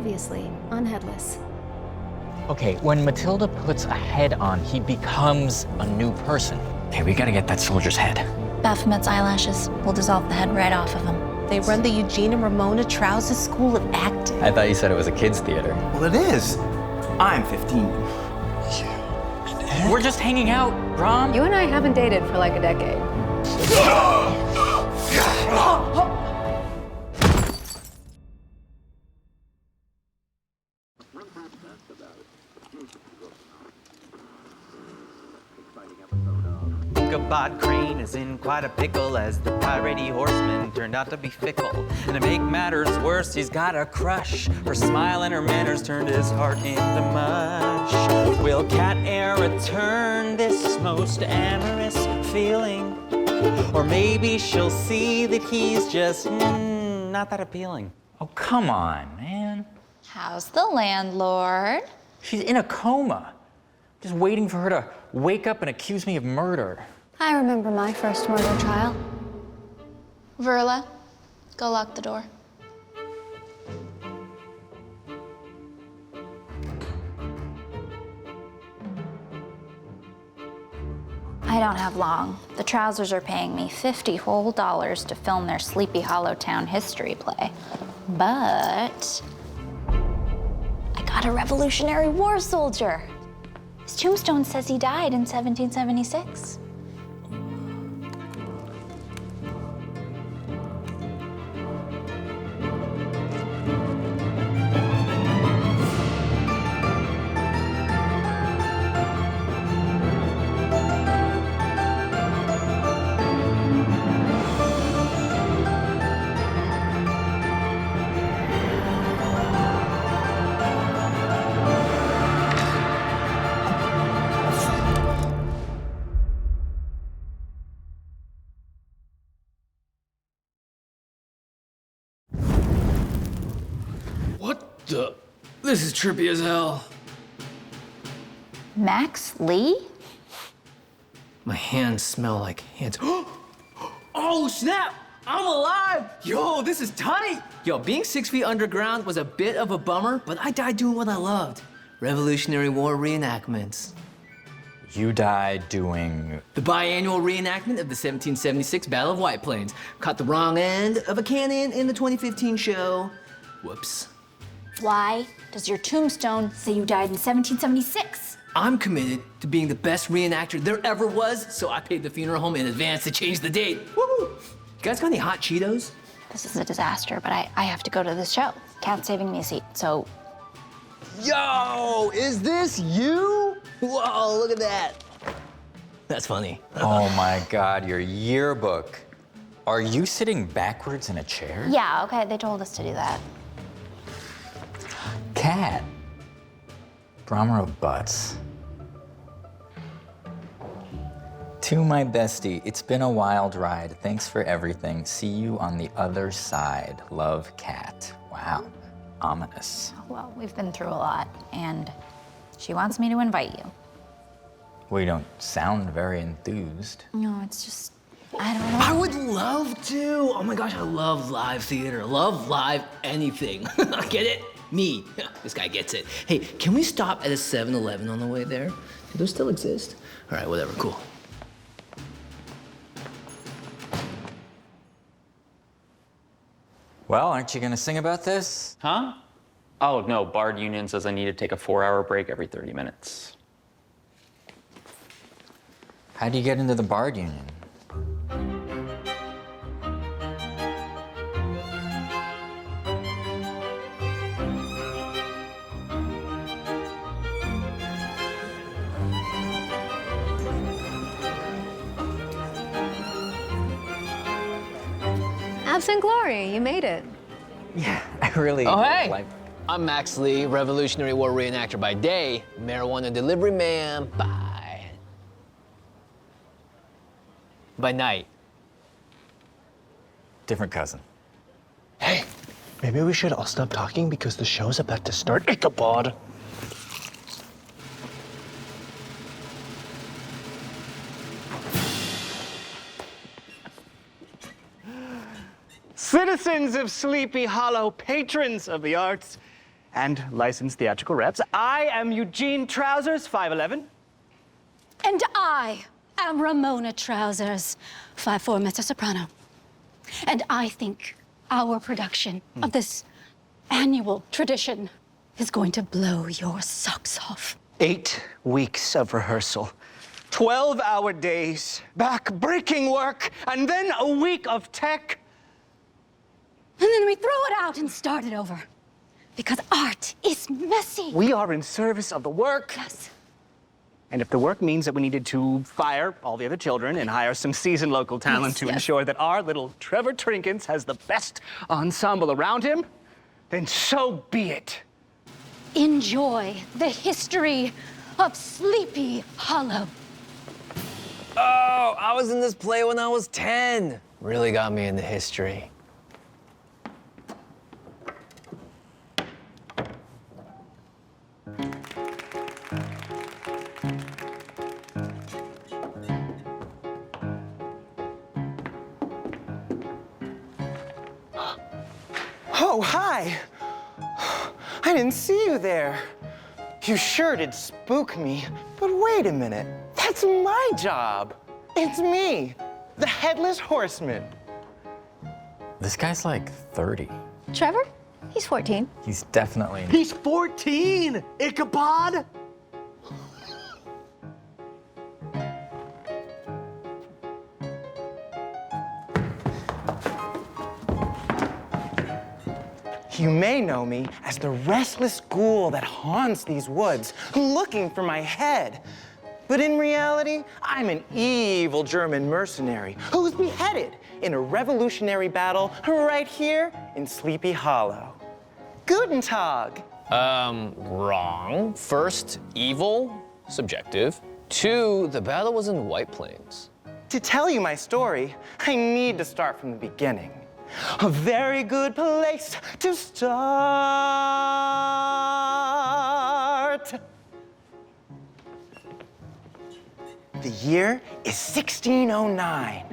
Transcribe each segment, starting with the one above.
Previously on Headless. Okay, when Matilda puts a head on, he becomes a new person. Hey, we gotta get that soldier's head. Baphomet's eyelashes will dissolve the head right off of him. They run the Eugene and Ramona Trousers School of Acting. I thought you said it was a kid's theater. Well, it is. I'm 15. We're just hanging out, Brom. You and I haven't dated for like a decade. Ichabod Crane is in quite a pickle as the piratey horseman turned out to be fickle. And to make matters worse, he's got a crush. Her smile and her manners turned his heart into mush. Will Cat e'er return this most amorous feeling? Or maybe she'll see that he's just not that appealing. Oh, come on, man. How's the landlord? She's in a coma. Just waiting for her to wake up and accuse me of murder. I remember my first murder trial. Verla, go lock the door. I don't have long. The Trousers are paying me $50 whole to film their Sleepy Hollow Town history play. But I got a Revolutionary War soldier. His tombstone says he died in 1776. This is trippy as hell. Max Lee? My hands smell like hands. Oh, snap! I'm alive! Yo, this is tight! Yo, being 6 feet underground was a bit of a bummer, but I died doing what I loved. Revolutionary War reenactments. You died doing... The biannual reenactment of the 1776 Battle of White Plains. Caught the wrong end of a cannon in the 2015 show. Whoops. Why does your tombstone say you died in 1776? I'm committed to being the best reenactor there ever was, so I paid the funeral home in advance to change the date. Woo-hoo! You guys got any hot Cheetos? This is a disaster, but I have to go to this show. Cat's saving me a seat, so... Yo, is this you? Whoa, look at that. That's funny. Oh my God, your yearbook. Are you sitting backwards in a chair? Yeah, okay, they told us to do that. Cat. Brom butts. To my bestie, it's been a wild ride. Thanks for everything. See you on the other side. Love, Cat. Wow, ominous. Well, we've been through a lot, and she wants me to invite you. Well, you don't sound very enthused. No, it's just, I don't know. I would love to. Oh my gosh, I love live theater. Love live anything. Get it? Me. This guy gets it. Hey, can we stop at a 7-Eleven on the way there? Do those still exist? All right, whatever, cool. Well, aren't you gonna sing about this? Huh? Oh, no, Bard Union says I need to take a 4-hour break every 30 minutes. How do you get into the Bard Union? Absent glory, you made it. Yeah, I really Oh, hey! like... I'm Max Lee, Revolutionary War reenactor by day, marijuana delivery man by night. Different cousin. Hey, maybe we should all stop talking because the show's about to start. Ichabod. Citizens of Sleepy Hollow, patrons of the arts, and licensed theatrical reps. I am Eugene Trousers, 5'11". And I am Ramona Trousers, 5'4" mezzo-soprano. And I think our production of this annual tradition is going to blow your socks off. 8 weeks of rehearsal, 12-hour days, back-breaking work, and then a week of tech. And then we throw it out and start it over. Because art is messy. We are in service of the work. Yes. And if the work means that we needed to fire all the other children and hire some seasoned local talent to ensure that our little Trevor Trinkins has the best ensemble around him, then so be it. Enjoy the history of Sleepy Hollow. Oh, I was in this play when I was 10. Really got me into history. Oh, hi. I didn't see you there. You sure did spook me. But wait a minute. That's my job. It's me, the Headless Horseman. This guy's like 30. Trevor? He's 14. He's definitely. He's 14, Ichabod. You may know me as the restless ghoul that haunts these woods, looking for my head. But in reality, I'm an evil German mercenary who was beheaded in a revolutionary battle right here in Sleepy Hollow. Guten Tag. Wrong. First, evil, subjective. 2, the battle was in White Plains. To tell you my story, I need to start from the beginning. A very good place to start. The year is 1609.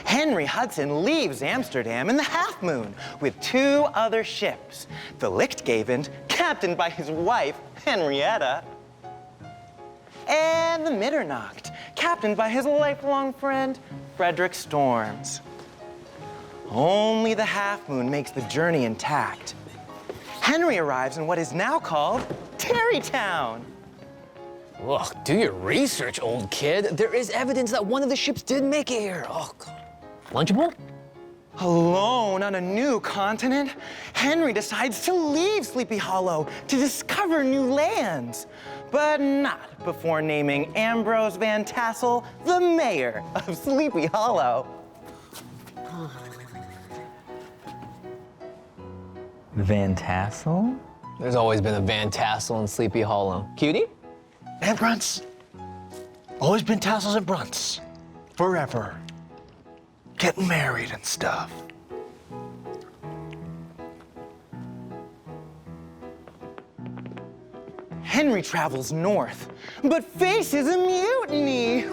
Henry Hudson leaves Amsterdam in the Half Moon with 2 other ships. The Lichtgavend, captained by his wife, Henrietta, and the Mitternacht, captained by his lifelong friend, Frederick Storms. Only the Half Moon makes the journey intact. Henry arrives in what is now called Tarrytown. Ugh, do your research, old kid. There is evidence that one of the ships did make it here. Oh, God. Lunchable? Alone on a new continent, Henry decides to leave Sleepy Hollow to discover new lands, but not before naming Ambrose Van Tassel the mayor of Sleepy Hollow. Van Tassel? There's always been a Van Tassel in Sleepy Hollow. Cutie? And Brunts. Always been Tassels and Brunts. Forever. Getting married and stuff. Henry travels north, but faces a mutiny.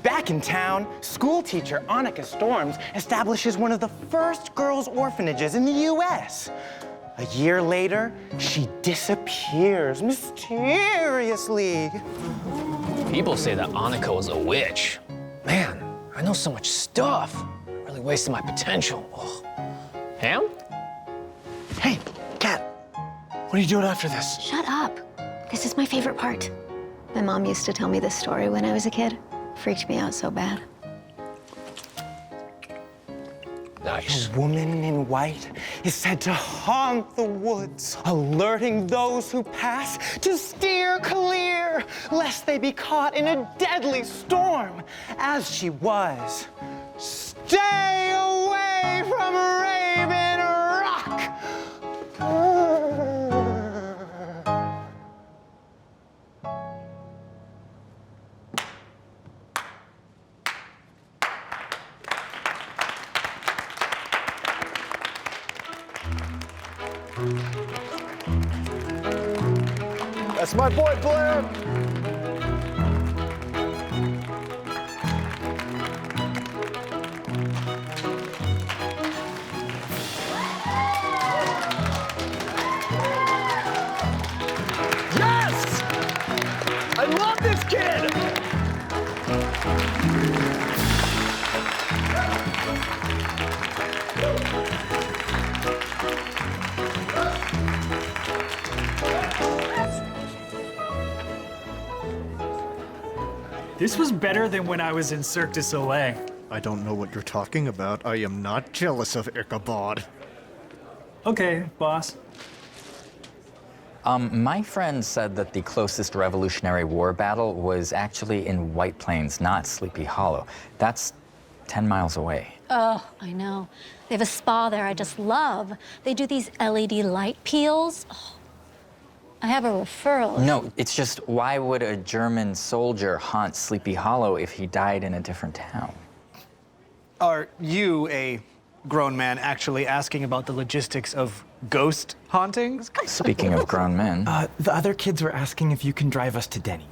Back in town, school teacher Annika Storms establishes one of the first girls' orphanages in the U.S. A year later, she disappears mysteriously. People say that Annika was a witch. Man, I know so much stuff. Really wasted my potential. Ugh. Ham? Hey, Kat, what are you doing after this? Shut up. This is my favorite part. My mom used to tell me this story when I was a kid. Freaked me out so bad. Nice. The woman in white is said to haunt the woods, alerting those who pass to steer clear, lest they be caught in a deadly storm, as she was. Stay away from Raven Rock! That's my boy, Blair. Yes! I love this kid! This was better than when I was in Cirque du Soleil. I don't know what you're talking about. I am not jealous of Ichabod. Okay, boss. My friend said that the closest Revolutionary War battle was actually in White Plains, not Sleepy Hollow. That's 10 miles away. Oh, I know. They have a spa there I just love. They do these LED light peels. Oh, I have a referral. No, it's just, why would a German soldier haunt Sleepy Hollow if he died in a different town? Are you, a grown man, actually asking about the logistics of ghost hauntings? Speaking of grown men. The other kids were asking if you can drive us to Denny's.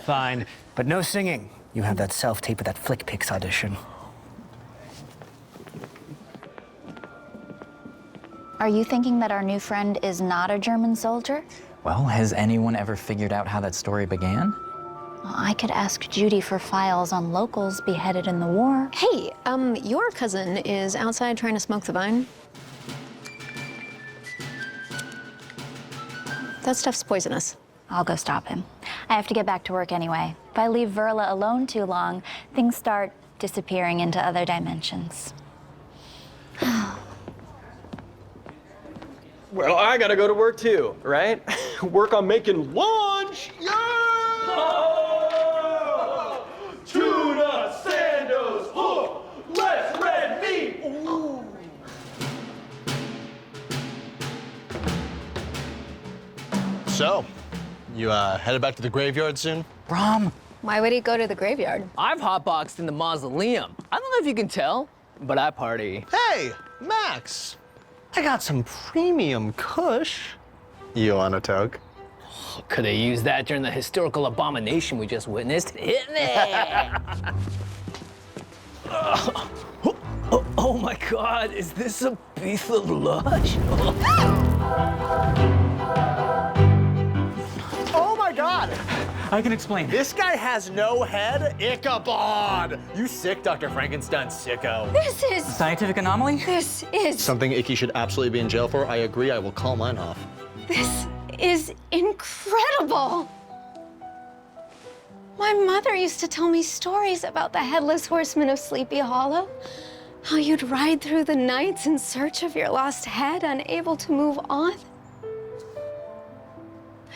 Fine, but no singing. You have that self-tape of that Flick Picks audition. Are you thinking that our new friend is not a German soldier? Well, has anyone ever figured out how that story began? Well, I could ask Judy for files on locals beheaded in the war. Hey, your cousin is outside trying to smoke the vine. That stuff's poisonous. I'll go stop him. I have to get back to work anyway. If I leave Verla alone too long, things start disappearing into other dimensions. Well, I gotta go to work too, right? Work on making lunch! Yeah! Oh! Tuna sandals, oh! Less red meat! Ooh. So, you headed back to the graveyard soon? Brom! Why would he go to the graveyard? I've hotboxed in the mausoleum. I don't know if you can tell, but I party. Hey, Max! I got some premium kush. You want a toke? Could have used that during the historical abomination we just witnessed. Hit me! Oh my God, is this a piece of lush? Oh my God! I can explain. This guy has no head? Ichabod! You sick, Dr. Frankenstein sicko. This is... Scientific anomaly? This is... Something Icky should absolutely be in jail for. I agree, I will call mine off. This is incredible. My mother used to tell me stories about the Headless Horseman of Sleepy Hollow. How you'd ride through the nights in search of your lost head, unable to move on.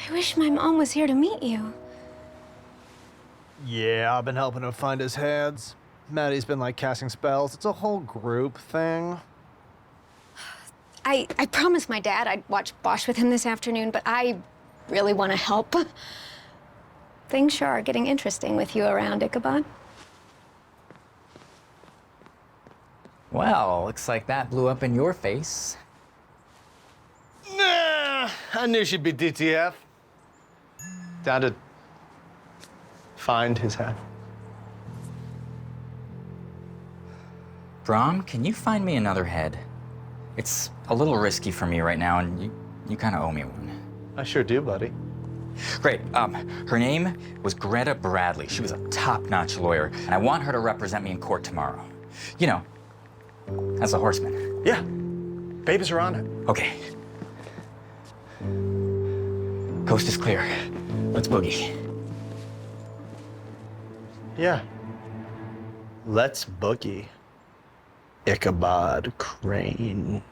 I wish my mom was here to meet you. Yeah, I've been helping him find his heads. Maddie's been like casting spells. It's a whole group thing. I promised my dad I'd watch Bosch with him this afternoon, but I really want to help. Things sure are getting interesting with you around, Ichabod. Well, looks like that blew up in your face. Nah, I knew she'd be DTF. Down to find his head. Brom, can you find me another head? It's a little risky for me right now, and you kind of owe me one. I sure do, buddy. Great. Her name was Greta Bradley. She was a top-notch lawyer, and I want her to represent me in court tomorrow. You know, as a horseman. Yeah. Papers are on it. Okay. Coast is clear. Let's boogie. Yeah. Let's boogie. Ichabod Crane.